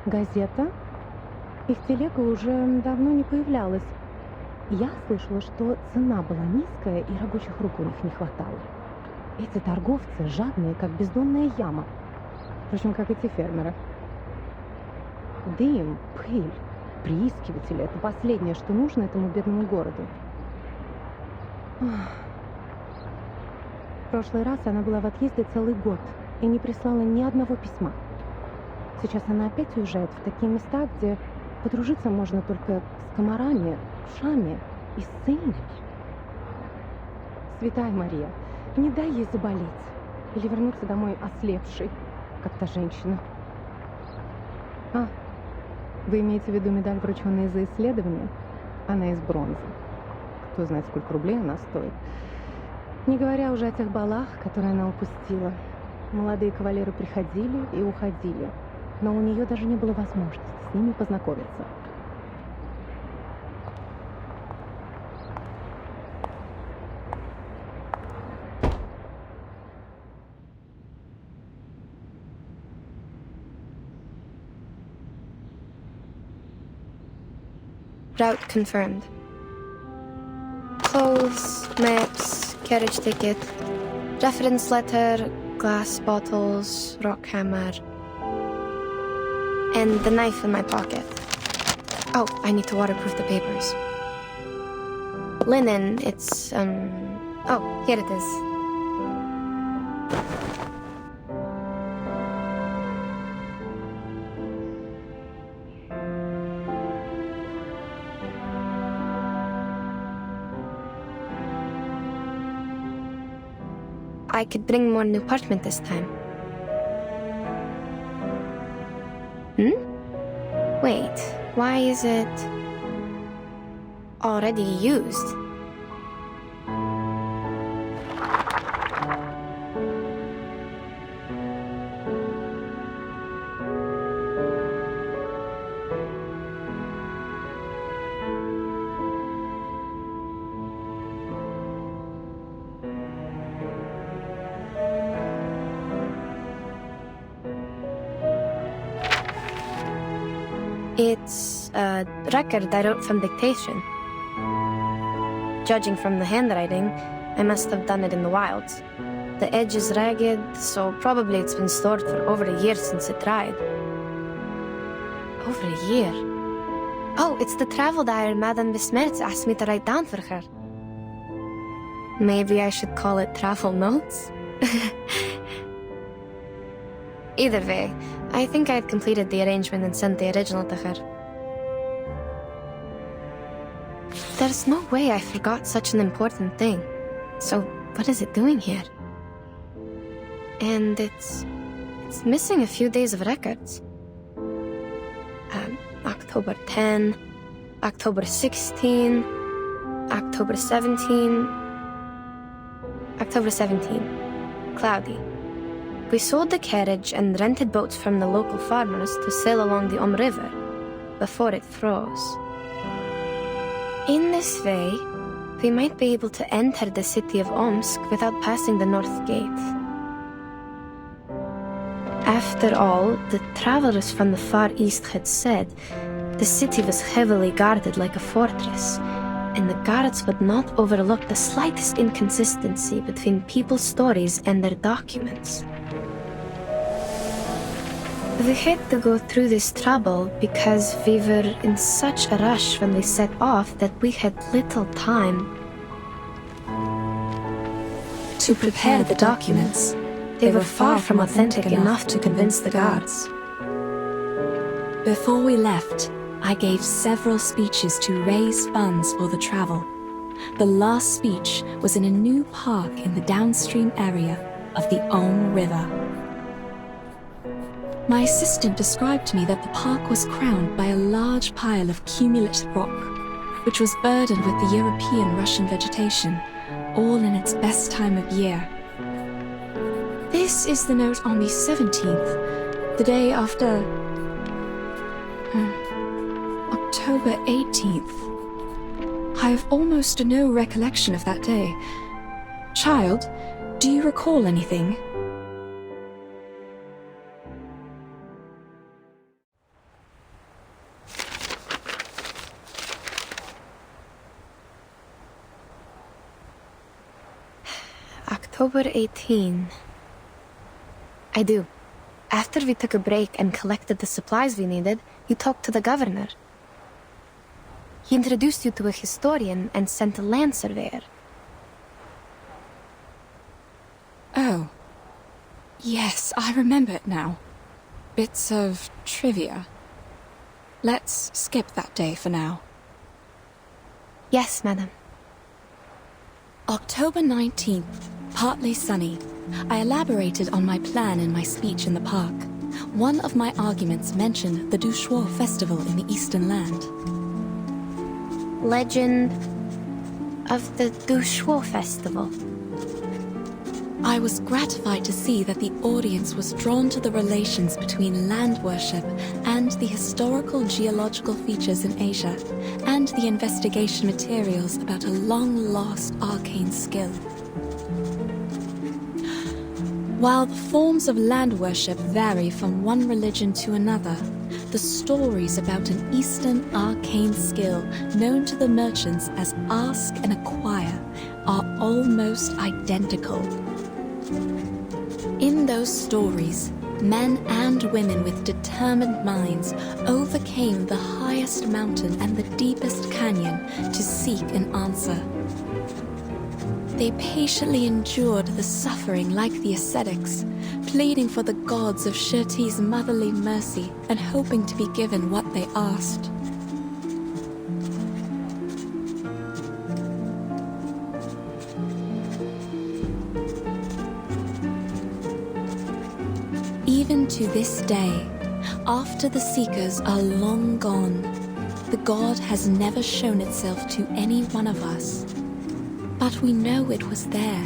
Газета? Их телега уже давно не появлялась. Я слышала, что цена была низкая и рабочих рук у них не хватало. Эти торговцы жадные, как бездонная яма. Впрочем, как эти фермеры. Дым, пыль, приискиватели — это последнее, что нужно этому бедному городу. В прошлый раз она была в отъезде целый год и не прислала ни одного письма. Сейчас она опять уезжает в такие места, где подружиться можно только с комарами, вшами и с ссыльными. Святая Мария, не дай ей заболеть или вернуться домой ослепшей, как та женщина. Вы имеете в виду медаль, врученная за исследование? Она из бронзы. Кто знает, сколько рублей она стоит. Не говоря уже о тех балах, которые она упустила. Молодые кавалеры приходили и уходили, но у нее даже не было возможности с ними познакомиться. Route confirmed. Clothes, maps, carriage ticket, reference letter, glass bottles, rock hammer, and the knife in my pocket. Oh, I need to waterproof the papers. Linen, it's, oh, here it is. I could bring more new parchment this time. Wait, why is it already used? It's a record I wrote from dictation. Judging from the handwriting, I must have done it in the wilds. The edge is ragged, so probably it's been stored for over a year since it dried. Over a year? Oh, it's the travel diary Madame Besmertz asked me to write down for her. Maybe I should call it travel notes? Either way, I think I had completed the arrangement and sent the original to her. There's no way I forgot such an important thing. So, what is it doing here? And it's missing a few days of records. October 10, October 16, October 17, October 17. Cloudy. We sold the carriage and rented boats from the local farmers to sail along the River before it froze. In this way, we might be able to enter the city of Omsk without passing the North Gate. After all, the travelers from the Far East had said the city was heavily guarded like a fortress, and the guards would not overlook the slightest inconsistency between people's stories and their documents. We had to go through this trouble because we were in such a rush when we set off that we had little time to prepare the documents. They were far from authentic enough to convince the guards. Before we left, I gave several speeches to raise funds for the travel. The last speech was in a new park in the downstream area of the On River. My assistant described to me that the park was crowned by a large pile of cumulative rock, which was burdened with the European-Russian vegetation, all in its best time of year. This is the note on the 17th, the day after October 18th. I have almost no recollection of that day. Child, do you recall anything? October 18. I do. After we took a break and collected the supplies we needed, you talked to the governor. He introduced you to a historian and sent a land surveyor. Oh. Yes, I remember it now. Bits of trivia. Let's skip that day for now. Yes, madam. October 19th, partly sunny. I elaborated on my plan in my speech in the park. One of my arguments mentioned the On Shuori festival in the Eastern Land. Legend of the On Shuori festival. I was gratified to see that the audience was drawn to the relations between land worship and the historical geological features in Asia, and the investigation materials about a long-lost arcane skill. While the forms of land worship vary from one religion to another, the stories about an Eastern arcane skill known to the merchants as Ask and Acquire are almost identical. In those stories, men and women with determined minds overcame the highest mountain and the deepest canyon to seek an answer. They patiently endured the suffering like the ascetics, pleading for the gods of Shuori's motherly mercy and hoping to be given what they asked. Even to this day, after the seekers are long gone, the god has never shown itself to any one of us. But we know it was there,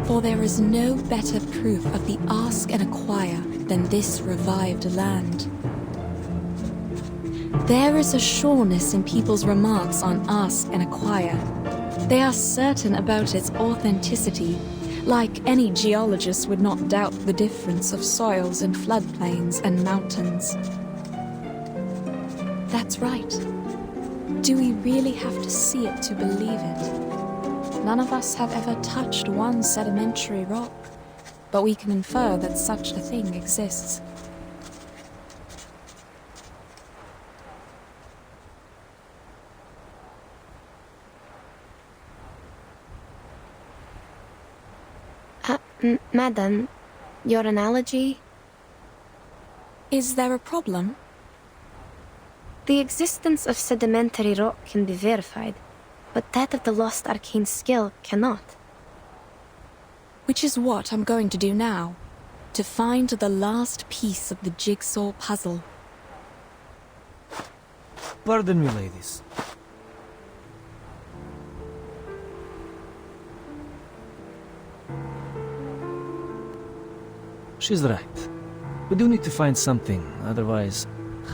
for there is no better proof of the Ask and Acquire than this revived land. There is a sureness in people's remarks on Ask and Acquire. They are certain about its authenticity, like any geologist would not doubt the difference of soils and floodplains and mountains. That's right. Do we really have to see it to believe it? None of us have ever touched one sedimentary rock, but we can infer that such a thing exists. Madam, your analogy? Is there a problem? The existence of sedimentary rock can be verified, but that of the lost arcane skill cannot. Which is what I'm going to do now, to find the last piece of the jigsaw puzzle. Pardon me, ladies. She's right. We do need to find something, otherwise,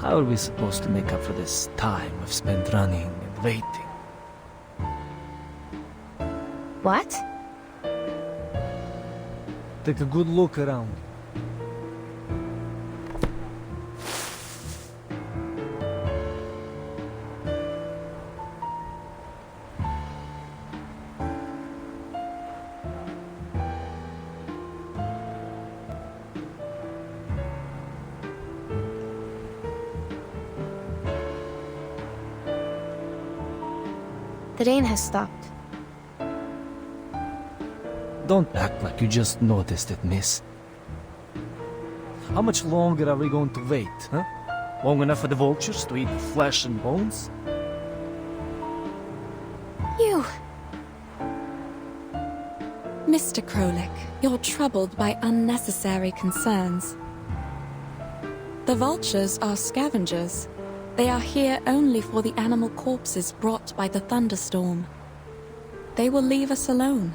how are we supposed to make up for this time we've spent running and waiting? What? Take a good look around. The rain has stopped. Don't act like you just noticed it, miss. How much longer are we going to wait, huh? Long enough for the vultures to eat flesh and bones? You! Mr. Krolik, you're troubled by unnecessary concerns. The vultures are scavengers. They are here only for the animal corpses brought by the thunderstorm. They will leave us alone.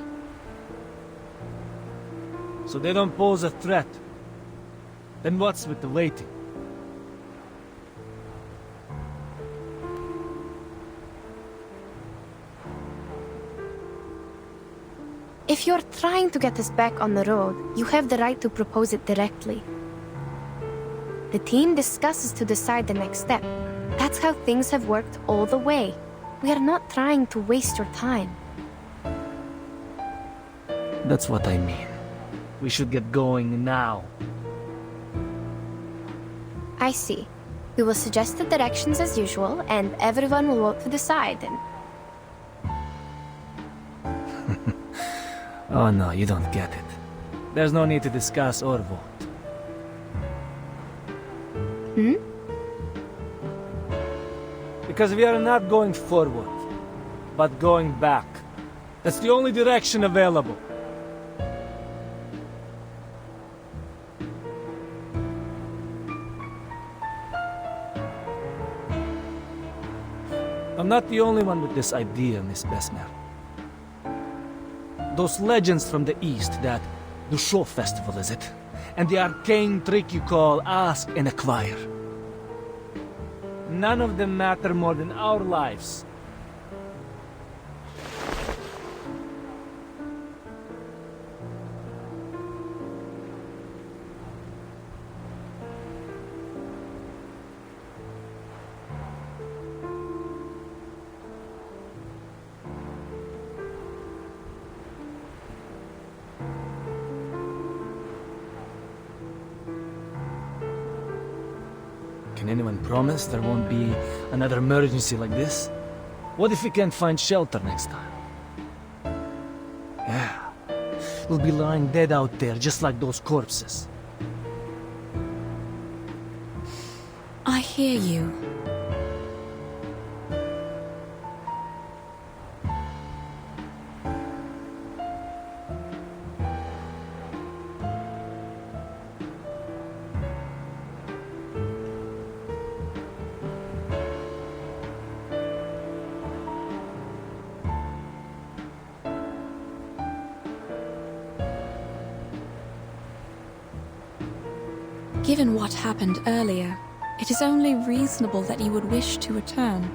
So they don't pose a threat. Then what's with the waiting? If you're trying to get us back on the road, you have the right to propose it directly. The team discusses to decide the next step. That's how things have worked all the way. We are not trying to waste your time. That's what I mean. We should get going now. I see. We will suggest the directions as usual, and everyone will vote to decide. And Oh no, you don't get it. There's no need to discuss or vote. Because we are not going forward, but going back. That's the only direction available. I'm not the only one with this idea, Miss Besmer. Those legends from the East, that the show festival, is it? And the arcane trick you call ask and acquire. None of them matter more than our lives. Can anyone promise there won't be another emergency like this? What if we can't find shelter next time? Yeah, we'll be lying dead out there just like those corpses. I hear you. Given what happened earlier, it is only reasonable that you would wish to return.